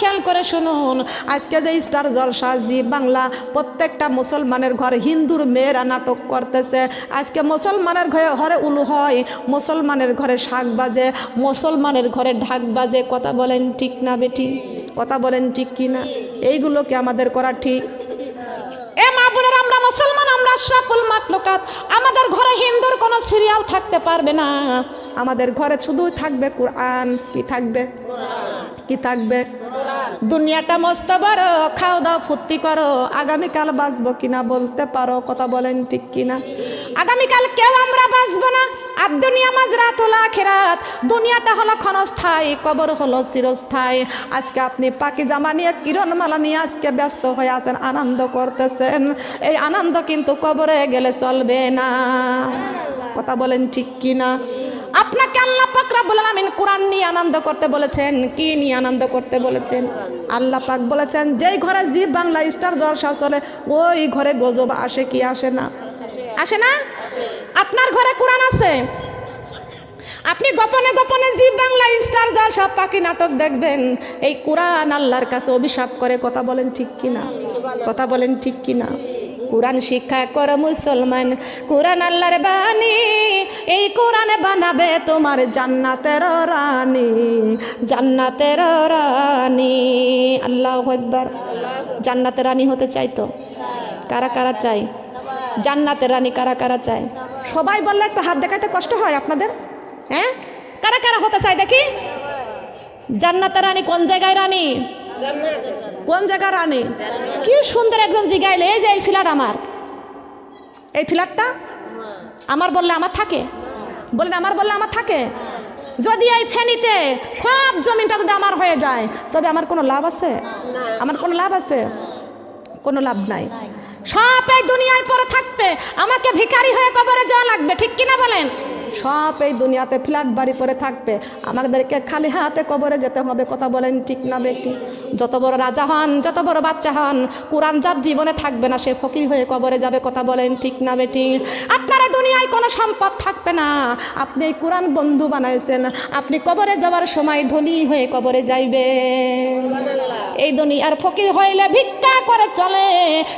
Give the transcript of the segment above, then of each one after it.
খেয়াল করে শুনুন, আজকে যে স্টার জলসা জি বাংলা প্রত্যেকটা মুসলমানের ঘরে হিন্দুর মেয়েরা নাটক করতেছে। আজকে মুসলমানের ঘরে উলু হয়, মুসলমানের ঘরে শাক বাজে, মুসলমানের ঘরে ঢাক বাজে। কথা বলেন ঠিক না বেটি? কথা বলেন ঠিক কি না? এইগুলো কি আমাদের করা ঠিক? এ মা বোনেরা, আমরা মুসলমান, আমরা সকল মাতলুকাত। আমাদের ঘরে হিন্দুর কোনো সিরিয়াল থাকতে পারবে না। আমাদের ঘরে শুধু থাকবে কোরআন। কি থাকবে? কি থাকবে? দুনিয়াটা মস্ত বড়, খাও দাও ফুর্তি করো, আগামীকাল বাঁচবো কিনা বলতে পারো? কথা বলেন ঠিক কিনা? আগামীকাল কেউ আমরা বাঁচবো না। আর দুনিয়া মাজরাতুল আখিরাত, দুনিয়াটা হলো ক্ষণস্থায়ী, কবর হলো চিরস্থায়ী। আজকে আপনি পাকি জামা নিয়ে, কিরণমালা নিয়ে আজকে ব্যস্ত হয়ে আছেন, আনন্দ করতেছেন। এই আনন্দ কিন্তু কবরে গেলে চলবে না। কথা বলেন ঠিক কিনা? আপনাকে আল্লাহ পাক রব্বুল আলামিন কোরআন নিয়ে আনন্দ করতে বলেছেন। কি নিয়ে আনন্দ করতে বলেছেন? আল্লাহ পাক বলেছেন, যেই ঘরে জি বাংলা স্টার জলসা চলে ওই ঘরে গজব আসে কি আসে না? আসে না? আপনার ঘরে কোরআন আছে, আপনি গোপনে গোপনে জি বাংলা স্টার জলসা পাকি নাটক দেখবেন। এই কোরআন আল্লাহর কাছে অভিশাপ করে। কথা বলেন ঠিক কিনা? কথা বলেন ঠিক কিনা? কোরআন শিক্ষা করো মুসলমান, কোরআন আল্লাহর বাণী, এই কোরআনে বানাবে তোমার জান্নাতের রানী, জান্নাতের রানী। আল্লাহু আকবার। জান্নাতের রানী হতে চাই তো? কারা কারা চাই? জান্নাতের রানী কারা কারা চাই? সবাই বললে একটু হাত দেখাতে কষ্ট হয় আপনাদের? হ্যাঁ, কারা কারা হতে চাই দেখি? জান্নাতের রানী কোন জায়গায় রানী? কোন জায়গা রানী? কি সুন্দর একজন জিগাইলে, এই যে এই ফ্ল্যাট আমার, এই ফ্ল্যাটটা আমার বললে আমার থাকে? বললেন আমার বললে আমার থাকে? যদি এই ফেনীতে সব জমিটা যদি আমার হয়ে যায় তবে আমার কোনো লাভ আছে? আমার কোনো লাভ আছে? কোনো লাভ নাই। সব এই দুনিয়ায় পড়ে থাকবে, আমাকে ভিখারি হয়ে কবরে যাওয়া লাগবে। ঠিক কিনা বলেন? সব এই দুনিয়াতে ফ্ল্যাট বাড়ি পরে থাকবে, আমাদেরকে খালি হাতে কবরে যেতে হবে। কথা বলেন ঠিক না বেটি? যত বড় রাজা হন, যত বড় বাচ্চা হন, কোরআন যার জীবনে থাকবে না সে ফকির হয়ে কবরে যাবে। কথা বলেন ঠিক না বেটি? আপনার এই দুনিয়ায় কোনো সম্পদ থাকবে না, আপনি এই কোরআন বন্ধু বানাইছেন, আপনি কবরে যাওয়ার সময় ধনী হয়ে কবরে যাইবেন। এই দুনিয়ার ফকির হইলে ভিক্ষা করে চলে,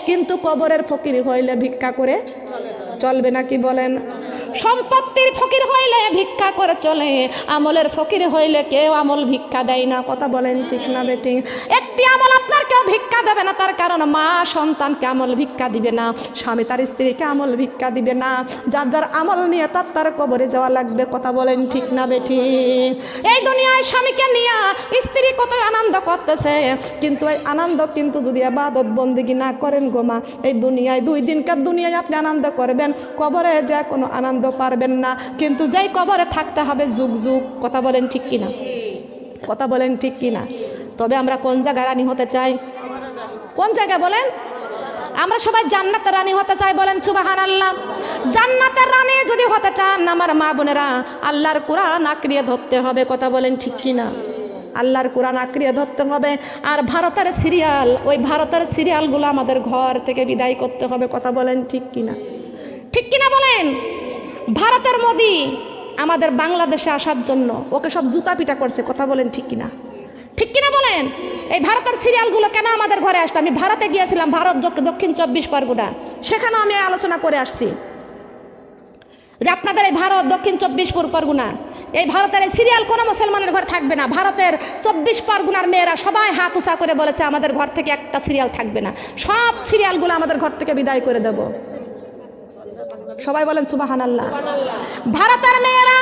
কিন্তু কবরের ফকির হইলে ভিক্ষা করে চলবে না। কি বলেন? সম্পত্তির ফকির হইলে ভিক্ষা করে চলে, আমলের ফকির হইলে কেউ আমল ভিক্ষা দেয় না। কথা বলেন ঠিক না বেটি? একটি আমল আপনার কেউ ভিক্ষা দেবে না, তার কারণ মা সন্তানকে আমল ভিক্ষা দিবে না, স্বামী তার স্ত্রীকে আমল ভিক্ষা দিবে না। যার যার আমল নিয়ে তার কবরে যাওয়া লাগবে। কথা বলেন ঠিক না বেটি? এই দুনিয়ায় স্বামীকে নিয়ে স্ত্রী কত আনন্দ করতেছে, কিন্তু এই আনন্দ কিন্তু যদি ইবাদত বন্দেগী না করেন গো মা, এই দুনিয়ায় 2 দিনকার দুনিয়ায় আপনি আনন্দ করবেন, কবরে যা কোনো আনন্দ পারবেন না। কিন্তু যেই কবরে থাকতে হবে যুগ যুগ। কথা বলেন ঠিক কিনা? কথা বলেন ঠিক কিনা? তবে আমরা কোন জায়গায় রানী হতে চাই? কোন জায়গায় বলেন? আমরা সবাই জান্নাতের রানী হতে চাই। বলেন সুবহানাল্লাহ। জান্নাতের রানী যদি হতে চান আমার মা বোনেরা, আল্লাহর কোরআন আঁকড়িয়ে ধরতে হবে। কথা বলেন ঠিক কিনা? আল্লাহর কোরআন আঁকড়িয়ে ধরতে হবে। আর ভারতের সিরিয়াল, ওই ভারতের সিরিয়ালগুলো আমাদের ঘর থেকে বিদায় করতে হবে। কথা বলেন ঠিক কিনা? ঠিক কিনা বলেন? ভারতের মোদি আমাদের বাংলাদেশে আসার জন্য ওকে সব জুতা পিটা করছে। কথা বলেন ঠিক কিনা? ঠিক কিনা বলেন? এই ভারতের সিরিয়ালগুলো কেন আমাদের ঘরে আসলো? আমি ভারতে গিয়েছিলাম, ভারত দক্ষিণ 24 পরগনা, সেখানেও আমি আলোচনা করে আসছি যে আপনাদের এই ভারত দক্ষিণ 24 পরগনা, এই ভারতের এই সিরিয়াল কোনো মুসলমানের ঘরে থাকবে না। ভারতের 24 পরগনার মেয়েরা সবাই হাত উঁচা করে বলেছে আমাদের ঘর থেকে একটা সিরিয়াল থাকবে না, সব সিরিয়ালগুলো আমাদের ঘর থেকে বিদায় করে দেব। সবাই বলেন সুবহানাল্লাহ। ভারতের মেয়েরা,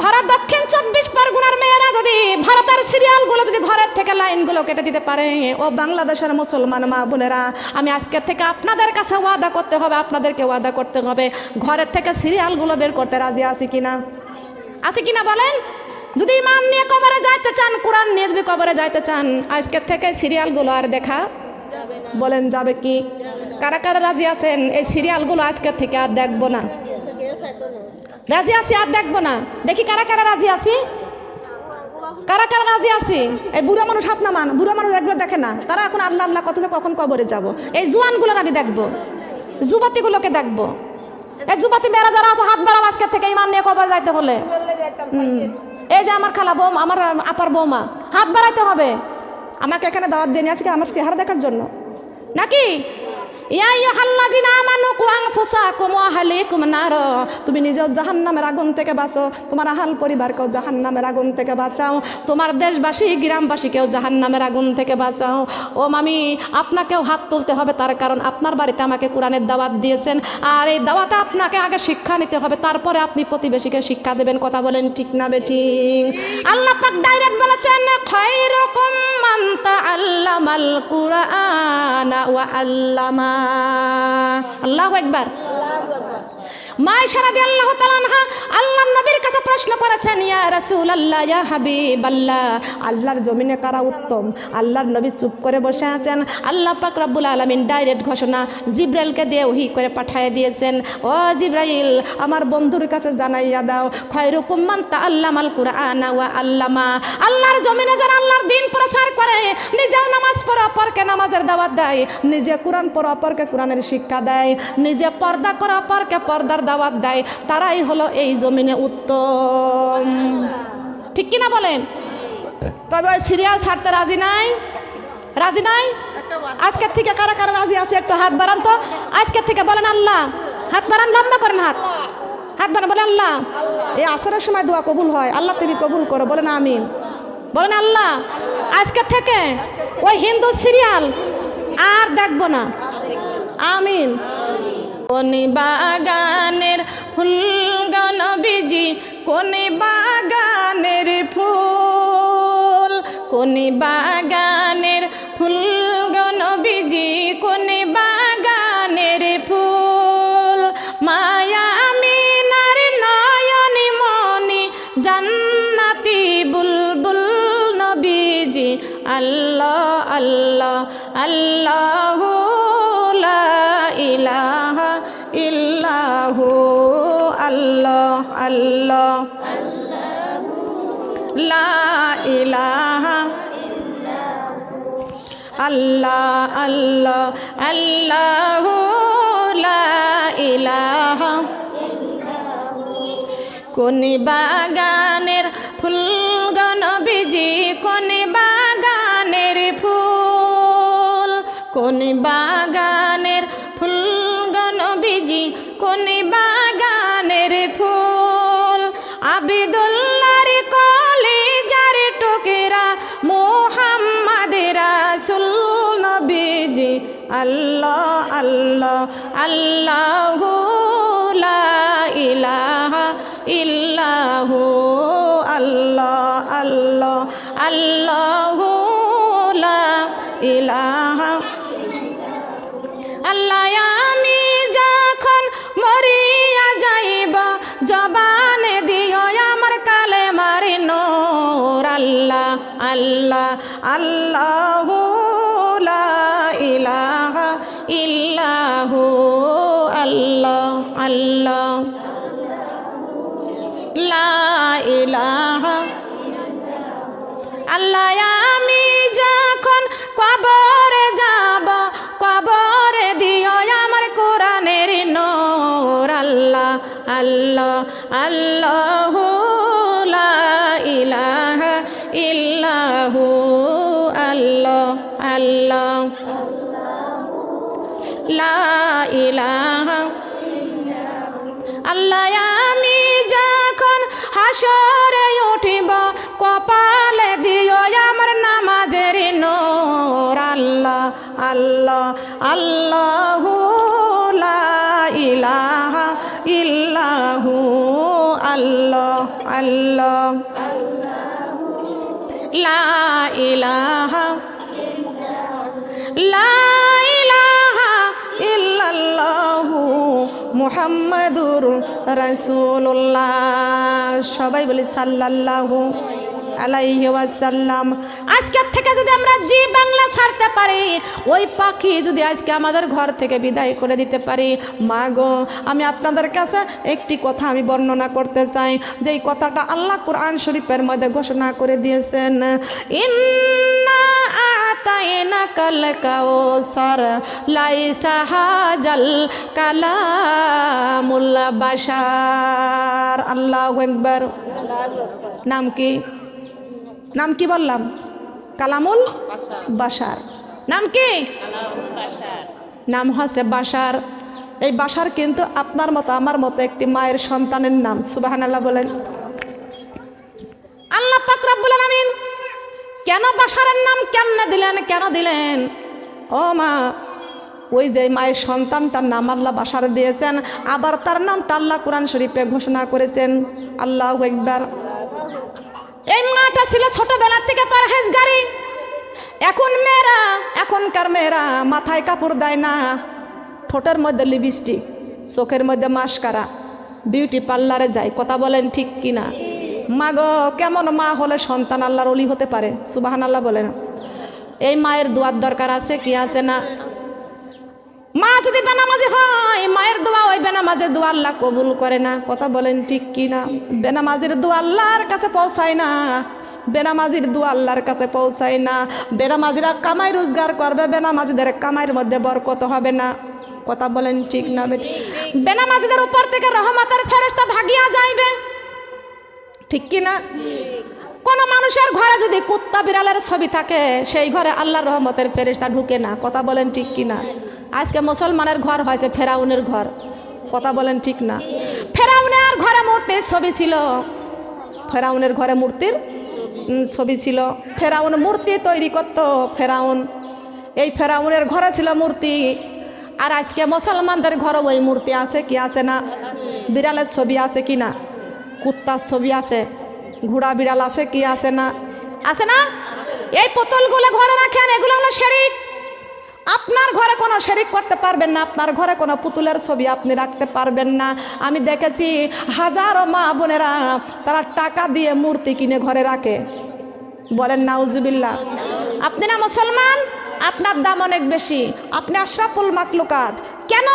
ভারত দক্ষিণ 24 পরগনার মেয়েরা যদি ভারতের সিরিয়ালগুলো যদি ঘরের থেকে লাইনগুলো কেটে দিতে পারে, ও বাংলাদেশের মুসলমান মা বোনেরা, আমি আজকের থেকে আপনাদের কাছে ওয়াদা করতে হবে, আপনাদেরকে ওয়াদা করতে হবে, ঘরের থেকে সিরিয়ালগুলো বের করতে রাজি আছি কিনা? আছি কিনা বলেন? যদি ইমান নিয়ে কবরে যাইতে চান, কোরআন নিয়ে যদি কবরে যাইতে চান, আজকের থেকে সিরিয়ালগুলো আর দেখা বলেন যাবে কি? কারা কারা রাজি আছেন এই সিরিয়ালগুলো আজকের থেকে আর দেখবো না? রাজি আছি, আর দেখবো না। দেখি কারা কারা রাজি আছি, কারা কারা রাজি আছি? এই বুড়া মানুষ হাত নামান, বুড়া মানুষ এগুলো দেখে না, তারা এখন আল্লাহ আল্লাহ কথা কখন কবরে যাব। এই জুয়ানগুলোর আমি দেখবো, যুবতীগুলোকে দেখবো। এই যুবতী মেয়েরা যারা আছে হাত বাড়াও আজকের থেকে ইমান নিয়ে কবরে যাইতে হলে। এই যে আমার খালা বৌমা, আমার আপার বৌমা, হাত বাড়াইতে হবে। আমাকে এখানে দাওয়াত দিয়ে নিয়ে আজকে আমার চেহারা দেখার জন্য নাকি? ইয়া আইয়ুহাল্লাযিনা আমানু কু আনফুসাকুম ওয়া আহলিকুম নার, তুমি নিজেও জাহান্নামের আগুন থেকে বাঁচো, তোমার আহাল পরিবারকেও জাহান্নামের আগুন থেকে বাঁচাও, তোমার দেশবাসী গ্রামবাসীকেও জাহান্নামের আগুন থেকে বাঁচাও। ও মামি, আপনাকেও হাত তুলতে হবে, তার কারণ আপনার বাড়িতে আমাকে কোরআনের দাওয়াত দিয়েছেন, আর এই দাওয়াতে আপনাকে আগে শিক্ষা নিতে হবে, তারপরে আপনি প্রতিবেশীকে শিক্ষা দেবেন। কথা বলেন ঠিক না বেঠিক? আল্লাহ পাক ডাইরেক্ট বলেছেন, খায়রুকুম মান তাআল্লামাল কুরআনা ওয়া আল্লামা। আল্লাহু আকবার। মা আয়েশা রাদিয়াল্লাহু তাআলা আনহা আল্লাহর নবীর কাছে প্রশ্ন করেছেন, ইয়া রাসূলুল্লাহ, ইয়া হাবিবাল্লাহ, আল্লাহর জমিনে কারা উত্তম? আল্লাহর নবী চুপ করে বসে আছেন। আল্লাহ পাক রব্বুল আলামিন ডাইরেক্ট ঘোষণা জিবরাইলকে দিয়ে ওহী করে পাঠিয়ে দিয়েছেন, ও জিবরাইল, আমার বন্ধুর কাছে জানাইয়া দাও, খায়রুকুম মান তাআল্লামাল কুরআনা ওয়া আল্লামা। আল্লাহর জমিনে যারা আল্লাহর দ্বীন প্রচার করে, নিজেও নামাজ পড়ে অপরকে নামাজের দাওয়াত দেয়, নিজে কোরআন পড়ে অপরকে কোরআনের শিক্ষা দেয়, নিজে পর্দা করে অপরকে পর্দার দাওয়াত দেয়, তারাই হলো এই জমিনে উত্তম। ঠিক কিনা বলেন? তবে ওই সিরিয়াল ছাড়তে রাজি নাই? রাজি নাই? আজকের থেকে কারা কারা রাজি আছে একটু হাত বাড়ান তো। আজকের থেকে বলেন আল্লাহ। হাত বাড়ান, লম্বা করেন হাত, হাত বাড়ান, বলেন আল্লাহ। এই আসরের সময় দোয়া কবুল হয়, আল্লাহ তুমি কবুল করো, বলেন আমিন। বলেন আল্লাহ, আজকের থেকে ওই হিন্দু সিরিয়াল আর দেখবো না, আমিন। কোন বাগানের ফুল গো নবীজি, কোন বাগানের ফুল, কোন বাগানের ফুল গো নবীজি, কোন বাগানের ফুল, মায়া আমিনার নয়নি মনি জান্নাতি বুলবুল নবীজি, আল্লাহ আল্লাহ আল্লাহু লা ইলাহা ইল্লাহু, আল্লাহ আল্লাহ লা ইলাহা আল্লাহ আল্লাহ আল্লাহু লা ইলাহা। কোন বাগানের ফুল গো নবীজি, কোন বাগানের ফুল, কোন বাগানের ফুল গো নবীজি, কোন বাগানের ফুল, আবিদুল্লাহর কলিজার টুকরা মুহাম্মদ রাসূল নবীজি, আল্লাহ আল্লাহ আল্লাহু লা ইলাহা ইল্লাহু, আল্লাহ আল্লাহ আল্লাহু লা ইলাহা। আল্লাহ আমি যখন মরিয়া যাইব, জবানে দিও আমার কালেমার নূর, আল্লাহ আল্লাহ আল্লাহু লা ইলাহা ইল্লাহু, আল্লাহ আল্লাহ লা ইলাহা। আল্লাহ আমি যখন কবরে যাব, কবরে দিও আমার কোরআনের নূর, আল্লাহ আল্লাহ আল্লাহু লা ইলাহা ইল্লাহু, আল্লাহ আল্লাহ লা ইলাহা। আল্লাহ আমি যখন হাসরে উঠিব, কপালে দিও আমার নামাজের নূর, আল্লাহ আল্লাহ আল্লাহু লা ইলাহা ইল্লাহু, আল্লাহ আল্লাহ লা ইলাহা লা ইলাহা ইল্লাল্লাহু মুহাম্মাদুর রাসূলুল্লাহ। সবাই বলি সাল্লাল্লাহু আলাইহি ওয়াসাল্লাম। আজকের থেকে যদি আমরা জি বাংলা ছাড়তে পারি, ওই পাখি যদি আজকে আমাদের ঘর থেকে বিদায় করে দিতে পারি, মা গো, আমি আপনাদের কাছে একটি কথা আমি বর্ণনা করতে চাই, যেই কথাটা আল্লাহ কুরআন শরীফের মধ্যে ঘোষণা করে দিয়েছেন, ইন্না আতাইনাকাল কাউসার লাইসা হাজাল কালামুল বাশার। আল্লাহু আকবার। নাম কি? নাম কি বললাম? কালামুল বাশার। নাম কি? নাম হচ্ছে বাশার। এই বাশার কিন্তু আপনার মতো আমার মতো একটি মায়ের সন্তানের নাম। সুবহানাল্লাহ বলেন। আল্লাহ পাক রব্বুল আলামিন কেন বাশারের নাম কেমনে দিলেন, কেন দিলেন? ও মা, ওই যে মায়ের সন্তানটার নাম আল্লাহ বাশার দিয়েছেন, আবার তার নামটা আল্লাহ কোরআন শরীফে ঘোষণা করেছেন। আল্লাহু আকবার। এই মাটা ছিল ছোটবেলা থেকে পরহেজগারী। এখনকার মেয়েরা মাথায় কাপড় দেয় না, ঠোঁটের মধ্যে লিপস্টিক, চোখের মধ্যে মাস্কারা, বিউটি পার্লারে যায়। কথা বলেন ঠিক কিনা? মা গো, কেমন মা হলে সন্তান আল্লাহর ওলি হতে পারে? সুবহানাল্লাহ বলেন। এই মায়ের দোয়ার দরকার আছে কি আছে না? মা যদি বেনামাজি হয়, মায়ের দোয়া ওই বেনামাজির দোয়া আল্লাহ কবুল করে না। কথা বলেন ঠিক কিনা? বেনামাজির দোয়া আল্লাহর কাছে পৌঁছায় না, বেনামাজির দোয়া আল্লাহর কাছে পৌঁছায় না। বেনামাজিরা কামাই রোজগার করবে, বেনামাজিদের কামাইয়ের মধ্যে বরকত হবে না। কথা বলেন ঠিক না? বেনামাজিদের উপর থেকে রহমতের ফেরেশতা ভাগিয়া যাইবে, ঠিক কিনা? কোন মানুষের ঘরে যদি কুত্তা বিড়ালের ছবি থাকে, সেই ঘরে আল্লাহর রহমতের ফেরেশতা ঢুকে না। কথা বলেন ঠিক কিনা? আজকে মুসলমানের ঘর হয়েছে ফেরাউনের ঘর। কথা বলেন ঠিক না? ফেরাউনের ঘরে মূর্তির ছবি ছিল, ফেরাউনের ঘরে মূর্তির ছবি ছিল। ফেরাউন মূর্তি তৈরি করত। ফেরাউন, এই ফেরাউনের ঘরে ছিল মূর্তি। আর আজকে মুসলমানদের ঘরে ওই মূর্তি আছে কি আছে না? বিড়ালের ছবি আছে কি না? কুত্তার ছবি আছে, ঘোড়া বিড়াল আছে কি আছে না? আছে না? এই পুতুলগুলো ঘরে রাখেন, এগুলো হলো শিরক। আপনার ঘরে কোনো শিরক করতে পারবেন না, আপনার ঘরে কোনো পুতুলের ছবি আপনি রাখতে পারবেন না। আমি দেখেছি হাজারো মা বোনেরা তারা টাকা দিয়ে মূর্তি কিনে ঘরে রাখে। বলেন নাউজুবিল্লাহ। আপনি না মুসলমান, আপনার দাম অনেক বেশি, আপনি আশরাফুল মাখলুকাত, কেন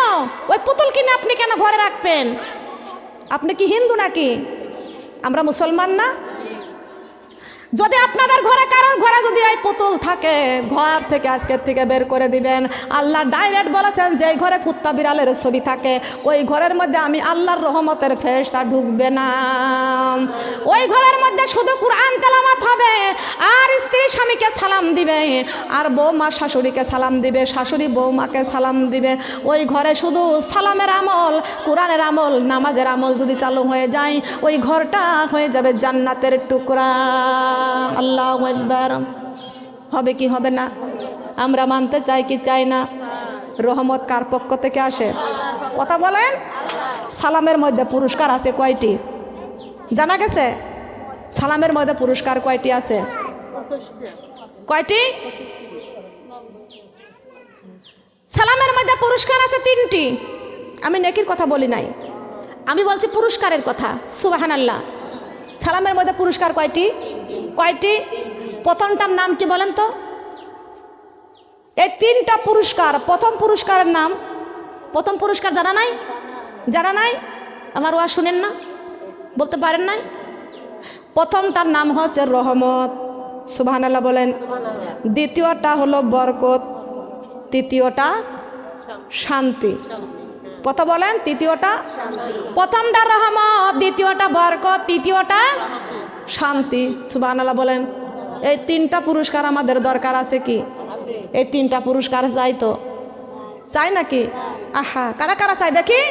ওই পুতুল কিনে আপনি কেন ঘরে রাখবেন? আপনি কি হিন্দু নাকি? আমরা মুসলমান না? যদি আপনাদের ঘরে কারোর ঘরে যদি এই পুতুল থাকে, ঘর থেকে আজকের থেকে বের করে দিবেন। আল্লাহ ডাইরেক্ট বলেছেন যে ঘরে কুত্তা বিড়ালের ছবি থাকে, ওই ঘরের মধ্যে আমি আল্লাহর রহমতের ফেরেশতা ঢুকবে না। ওই ঘরের মধ্যে শুধু কুরআন তেলাওয়াত হবে, আর স্ত্রী স্বামীকে সালাম দিবে, আর বৌমা শাশুড়িকে সালাম দিবে, শাশুড়ি বৌমাকে সালাম দিবে। ওই ঘরে শুধু সালামের আমল, কুরআনের আমল, নামাজের আমল যদি চালু হয়ে যায়, ওই ঘরটা হয়ে যাবে জান্নাতের টুকরা। আল্লাহু আকবার। হবে কি হবে না? আমরা মানতে চাই কি চাই না? রহমত কার পক্ষ থেকে আসে? কথা বলেন। সালামের মধ্যে পুরস্কার আছে কয়টি জানা গেছে? সালামের মধ্যে পুরস্কার কয়টি আছে? কয়টি? সালামের মধ্যে পুরস্কার আছে 3টি। আমি নেকির কথা বলি নাই, আমি বলছি পুরস্কারের কথা। সুবহানাল্লাহ। সালামের মধ্যে পুরস্কার কয়টি? কয়টি? প্রথমটার নাম কি বলেন তো? এই 3টা পুরস্কার। প্রথম পুরস্কারের নাম, প্রথম পুরস্কার জানা নাই? জানা নাই? আমার ওয়াজ শুনেন না? বলতে পারেন নাই? প্রথমটার নাম হচ্ছে রহমত। সুবহানাল্লাহ বলেন। দ্বিতীয়টা হলো বরকত, তৃতীয়টা শান্তি। কথা বলেন। তৃতীয়টা, প্রথমটা রহমত, দ্বিতীয়টা বরকত, তৃতীয়টা শান্তি। সুবহানাল্লাহ বলেন। এই 3টা পুরস্কার আমাদের দরকার আছে কি? এই 3টা পুরস্কার চাই তো? চাই নাকি? আহা, কারা কারা চাই দেখি?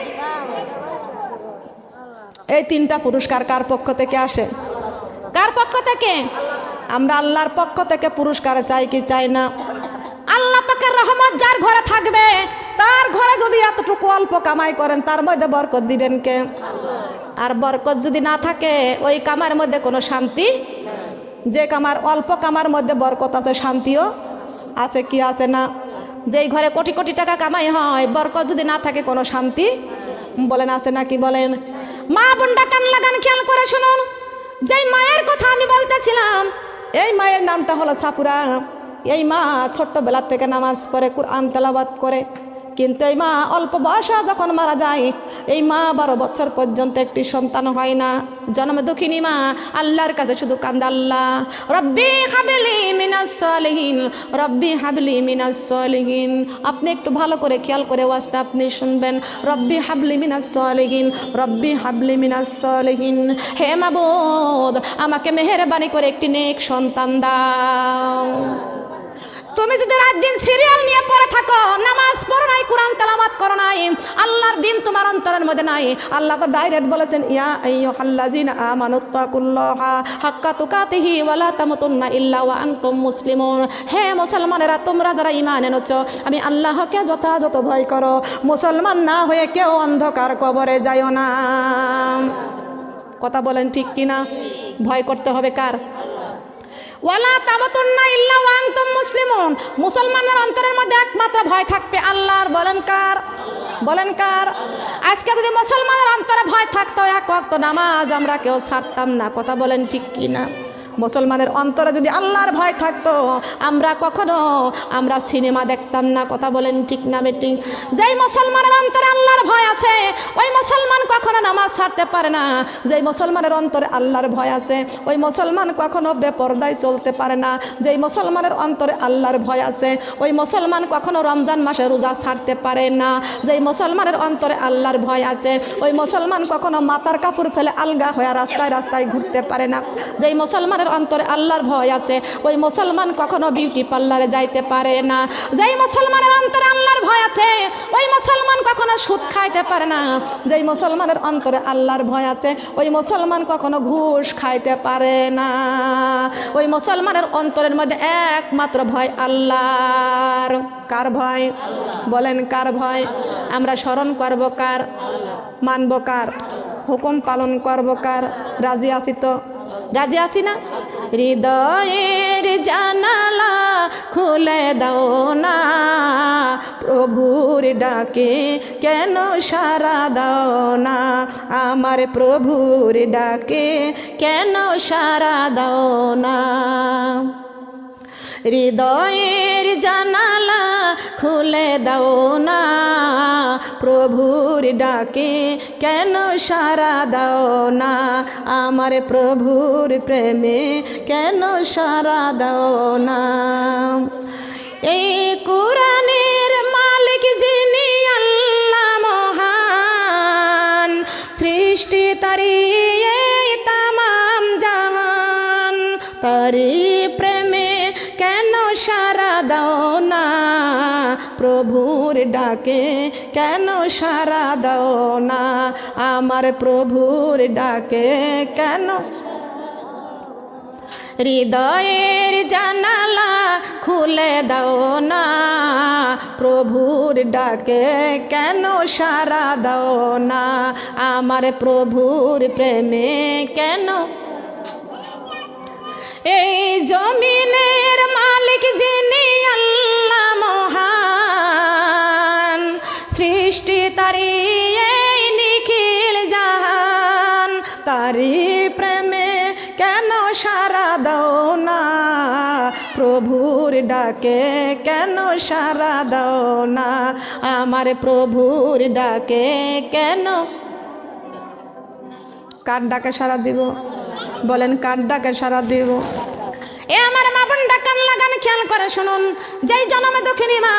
এই 3টা পুরস্কার কার পক্ষ থেকে আসে? কার পক্ষ থেকে? আমরা আল্লাহর পক্ষ থেকে পুরস্কার চাই কি চাই না? আল্লাহ পাকের রহমত যার ঘরে থাকবে, তার ঘরে যদি এতটুকু অল্প কামাই করেন, তার মধ্যে বরকত দিবেন কে? আর বরকত যদি না থাকে, ওই কামার মধ্যে কোনো শান্তি, যে কামার অল্প কামার মধ্যে বরকত আছে, শান্তিও আছে কি আছে না? যেই ঘরে কোটি কোটি টাকা কামাই হয়, বরকত যদি না থাকে, কোনো শান্তি বলেন আছে নাকি? বলেন। মা বোনটা কান লাগান, খেয়াল করে শুনুন। যেই মায়ের কথা আমি বলতেছিলাম, এই মায়ের নামটা হলো সাপুরা। এই মা ছোট্টবেলা থেকে নামাজ পড়ে, কুরআন তেলাওয়াত করে, কিন্তু এই মা অল্প বয়সে যখন মারা যায়, এই মা 12 বছর পর্যন্ত একটি সন্তান হয় না। জন্ম দুঃখিনী মা আল্লাহর কাছে শুধু কান্দে, আল্লাহ রব্বি হাবলি মিনাল মিনাস সালিহিন, রব্বি হাবলি মিনাস সালিহিন। আপনি একটু ভালো করে খেয়াল করে ওয়াজটা আপনি শুনবেন। রব্বি হাবলি মিনাস সালিহিন, রব্বি হাবলি মিনাস সালিহিন। হে মাবুদ, আমাকে মেহেরবানি করে একটি নেক সন্তান দাও। তুমি যদি রাত দিন সিরিয়াল নিয়ে পড়ে থাকো, নামাজ পড়ো নাই, কোরআন তেলাওয়াত করো নাই, আল্লাহর দিন তোমার অন্তরের মধ্যে নাই, আল্লাহ তো ডাইরেক্ট বলেছেন ইয়া আইয়ুহাল্লাযিনা আমানুত্তাকুল্লাহা হাক্কা তুকাতিহি ওয়া লা তামুতুন্না ইল্লা ওয়া আনতুম মুসলিমুন। হে মুসলমানেরা, তোমরা যারা ঈমান এনেছো, আমি আল্লাহকে যথাযথ ভয় করো। মুসলমান না হয়ে কেউ অন্ধকার কবরে যাইও না। কথা বলেন ঠিক কিনা? ভয় করতে হবে কার? ওয়ালা তামুতুন্না ইল্লা ওয়া আনতুম মুসলিমুন। মুসলমানের অন্তরের মধ্যে একমাত্র ভয় থাকবে আল্লাহর। বলেন কার? বলেন কার? আজকে যদি মুসলমানের অন্তরে ভয় থাকতো, এক ওয়াক্ত নামাজ আমরা কেউ ছাড়তাম না। কথা বলেন ঠিক কি না? মুসলমানের অন্তরে যদি আল্লাহর ভয় থাকতো, আমরা সিনেমা দেখতাম না। কথা বলেন ঠিক না বেটি? যেই মুসলমানের অন্তরে আল্লাহর ভয় আছে, ওই মুসলমান কখনো নামাজ ছাড়তে পারে না। যেই মুসলমানের অন্তরে আল্লাহর ভয় আছে, ওই মুসলমান কখনো বেপরদায় চলতে পারে না। যেই মুসলমানের অন্তরে আল্লাহর ভয় আছে, ওই মুসলমান কখনো রমজান মাসে রোজা ছাড়তে পারে না। যেই মুসলমানের অন্তরে আল্লাহর ভয় আছে, ওই মুসলমান কখনো মাথার কাপড় ফেলে আলগা হয়ে রাস্তায় রাস্তায় ঘুরতে পারে না। যেই মুসলমানের অন্তরে আল্লাহর ভয় আছে, ওই মুসলমান কখনো বিউটি পার্লারে যাইতে পারে না। যেই মুসলমানের অন্তরে আল্লাহর ভয় আছে, ওই মুসলমান কখনো সুদ খাইতে পারে না। যেই মুসলমানের অন্তরে আল্লাহর ভয় আছে, ওই মুসলমান কখনো ঘুষ খাইতে পারে না। ওই মুসলমানের অন্তরের মধ্যে একমাত্র ভয় আল্লাহর। কার ভয়? বলেন কার ভয়? আমরা স্মরণ করব কার? মানব কার? হুকুম পালন করব কার? রাজি আছি তো? রাজি আছি না? হৃদয়ের জানালা খুলে দাও না, প্রভুর ডাকে কেন সাড়া দাও না, আমার প্রভুর ডাকে কেন সাড়া দাও না। হৃদয়ের জানালা খুলে দাও না, প্রভুর ডাকে কেন সাড়া দাও না, আমার প্রভুর প্রেমে কেন সাড়া দাও না। এই কোরআনের মালিক যিনি আল্লাহ মহান, সৃষ্টি তারি এই তামাম জাহান, তারি প্রেমে কেন সাড়া দাও না, প্রভুর ডাকে কেন সাড়া দাও না, আমার প্রভুর ডাকে কেন। হৃদয়ের জানালা খুলে দাও না, প্রভুর ডাকে কেন সাড়া দাও না, আমার প্রভুর প্রেমে কেন। এই জমিনের মালিক যিনি আল্লাহ মহান, সৃষ্টি তারি এই নিখিল জাহান, তারি প্রেমে কেন সাড়া দাও না, প্রভুর ডাকে কেন সাড়া দাও না, আমার প্রভুর ডাকে কেন। কার ডাকে সাড়া দিব? বলেন কার ডাকে সাড়া দিব? এ আমার মা বোন ডাকান লাগান খেয়াল করে শুনুন। যেই জন্মে দক্ষিণী মা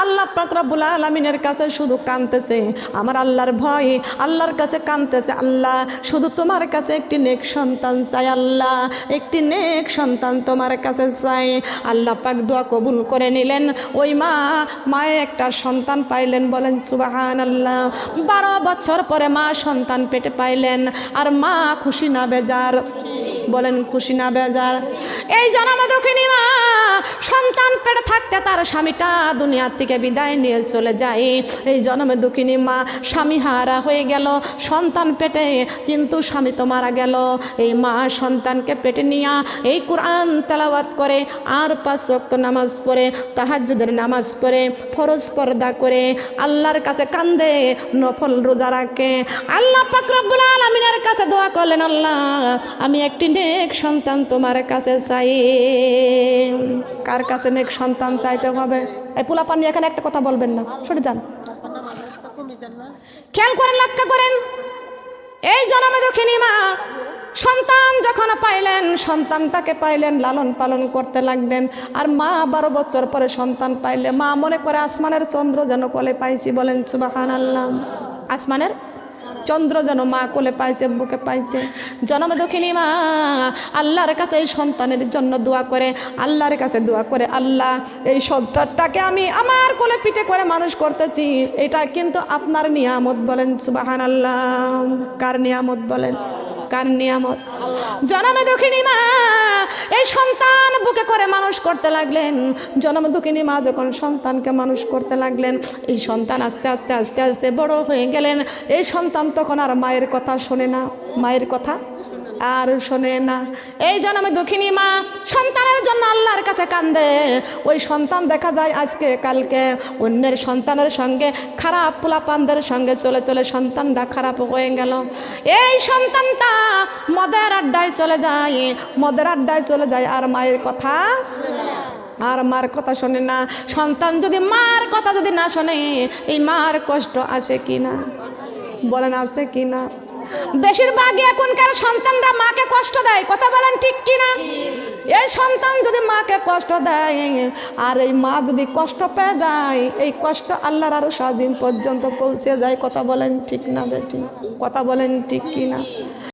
আল্লাহ পাক রব্বুল আলামিনের কাছে শুধু কাঁদতেছে, আমার আল্লাহর ভয়, আল্লাহর কাছে কাঁদতেছে, আল্লাহ শুধু তোমার কাছে একটি নেক সন্তান চাই, আল্লাহ একটি নেক সন্তান তোমার কাছে চাই। আল্লাহ পাক দোয়া কবুল করে নিলেন। ওই মায়ে একটা সন্তান পাইলেন। বলেন সুবহানাল্লাহ। 12 বছর পরে মা সন্তান পেটে পাইলেন। আর মা খুশি না বেজার? বলেন খুশি না বেজার? এই জন্ম দুঃখিনী মা সন্তান পেটে থাকতে তার স্বামীটা দুনিয়ার থেকে বিদায় নিয়ে চলে যায়। এই জন্মে দুঃখিনী মা স্বামী হারা হয়ে গেল সন্তান পেটে, কিন্তু স্বামী তো মারা গেল। এই মা সন্তানকে পেটে নিয়ে এই কোরআন তেলাওয়াত করে, আর 5 ওয়াক্ত নামাজ পড়ে, তাহাজ্জুদের নামাজ পড়ে, ফরজ পর্দা করে, আল্লাহর কাছে কান্দে, নফল রোজা রাখে। আল্লাহ পাক রব্বুল আলামিনের কাছে দোয়া করলেন, আল্লাহ আমি একটি নেক সন্তান তোমার কাছে চাই। কার কাছে নেক সন্তান চাইতে হবে? এই পোলাপানি এখানে একটা কথা বলবেন না, সরে যান। খেয়াল করেন, লক্ষ্য করেন। এই জন্মে দুঃখিনী মা সন্তান যখন পাইলেন, সন্তানটাকে পাইলেন, লালন পালন করতে লাগলেন। আর মা 12 বছর পরে সন্তান পাইলে মা মনে করে আসমানের চন্দ্র যেন কোলে পাইছি, বলেন সুবহানাল্লাহ। আসমানের চন্দ্র যেন মা কোলে পাইছে, বুকে পাইছে। জন্ম দুঃখিনী মা আল্লাহর কাছে এই সন্তানের জন্য দোয়া করে, আল্লাহর কাছে দোয়া করে, আল্লাহ এই সন্তানটাকে আমি আমার কোলে পিঠে করে মানুষ করতেছি, এটা কিন্তু আপনার নিয়ামত, বলেন সুবহানাল্লাহ। কার নিয়ামত বলেন? কার নিয়ামত? জন্মে দুঃখিনী মা এই সন্তান বুকে করে মানুষ করতে লাগলেন। জন্ম দুঃখিনী মা যখন সন্তানকে মানুষ করতে লাগলেন, এই সন্তান আস্তে আস্তে আস্তে আস্তে বড় হয়ে গেলেন। এই সন্তান তখন আর মায়ের কথা শোনে না, মায়ের কথা আর শোনে না। এই জন্মে দুঃখিনী মা সন্তানের জন্য আল্লাহর কাছে কান্দে। ওই সন্তান দেখা যায় আজকে কালকে অন্যের সন্তানের সঙ্গে, খারাপ পোলাপানদের সঙ্গে চলে চলে সন্তানটা খারাপ হয়ে গেল। এই সন্তানটা মদের আড্ডায় চলে যায়, মদের আড্ডায় চলে যায়, আর মায়ের কথা আর মার কথা শোনে না। সন্তান যদি মার কথা যদি না শোনে, এই মার কষ্ট আছে কি না? বলেন আছে কি না? বেশিরভাগই এখনকার সন্তানরা মাকে কষ্ট দেয়, কথা বলেন ঠিক কিনা? এই সন্তান যদি মাকে কষ্ট দেয়, আর এই মা যদি কষ্ট পেয়ে যায়, এই কষ্ট আল্লাহর আরশ আজিম পর্যন্ত পৌঁছে যায়। কথা বলেন ঠিক না বেটি? কথা বলেন ঠিক কিনা?